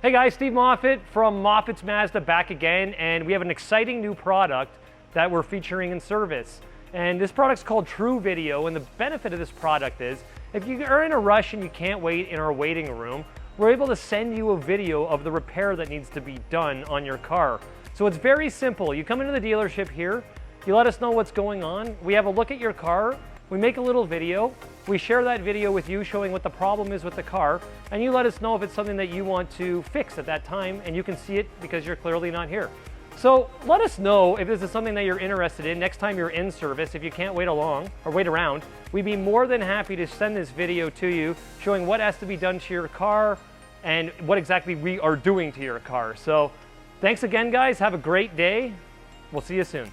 Hey guys, Steve Moffatt from Moffatt's Mazda back again, and we have an exciting new product that we're featuring in service. And this product's called TruVideo, and the benefit of this product is if you are in a rush and you can't wait in our waiting room, we're able to send you a video of the repair that needs to be done on your car. So it's very simple. You come into the dealership here, you let us know what's going on, we have a look at your car, we make a little video, we share that video with you showing what the problem is with the car, and you let us know if it's something that you want to fix at that time, and you can see it because you're clearly not here. So let us know if this is something that you're interested in next time you're in service. If you can't wait around, we'd be more than happy to send this video to you showing what has to be done to your car and what exactly we are doing to your car. So thanks again, guys. Have a great day. We'll see you soon.